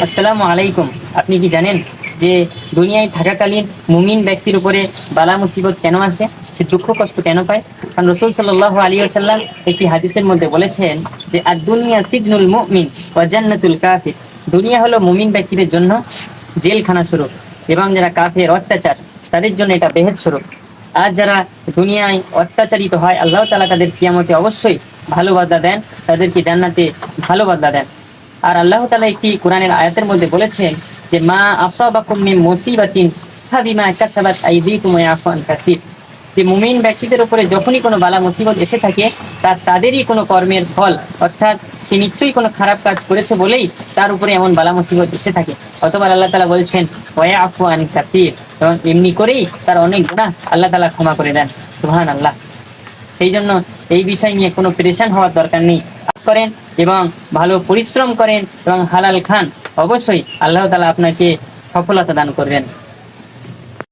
আসসালামু আলাইকুম। আপনি কি জানেন যে দুনিয়ায় থাকাকালীন মুমিন ব্যক্তির উপরে বালা মুসিবত কেন আসে, সে দুঃখ কষ্ট কেন পায়? কারণ রাসূল সাল্লাল্লাহু আলাইহি ওয়াসাল্লাম একটি হাদিসের মধ্যে বলেছেন যে আর দুনিয়া সিজনুল মুমিন ওয়া জান্নাতুল কাফির। দুনিয়া হলো মুমিন ব্যক্তিদের জন্য জেলখানা স্বরূপ, এবং যারা কাফের অত্যাচার তাদের জন্য এটা বেহেদ স্বরূপ। আর যারা দুনিয়ায় অত্যাচারিত হয়, আল্লাহ তাআলা তাদের কিয়ামতে অবশ্যই ভালো বদলা দেন, তাদেরকে জান্নাতে ভালো বদলা দেন। আর আল্লাহ তাআলা একটি কোরআনের আয়াতের মধ্যে বলেছেন যে মা আসাবাকুম মিন মুসিবাতিন ফাবিমা কাসাবাত আইদিকুম ওয়া ইয়াফু আন কাসীর। যে মুমিন ব্যক্তিদের উপরে যখনই কোনো বালা মুসিবত এসে থাকে, তাদেরই কোনো কর্মের ফল, অর্থাৎ সে নিশ্চয়ই কোনো খারাপ কাজ করেছে বলেই তার উপরে এমন বালা মুসিবত এসে থাকে। অথবা আল্লাহ তাআলা বলছেন ওয়া ইয়াফু আন কাসীর, এবং এমনি করেই তার অনেক গুনাহ আল্লাহ তাআলা ক্ষমা করে দেন। সুবহানাল্লাহ। সেই জন্য এই বিষয় নিয়ে কোনো পেরেশান হওয়ার দরকার নেই। করেন এবং ভালো পরিশ্রম করেন এবং হালাল খান, অবশ্যই আল্লাহ তাআলা আপনাকে সফলতা দান করবেন।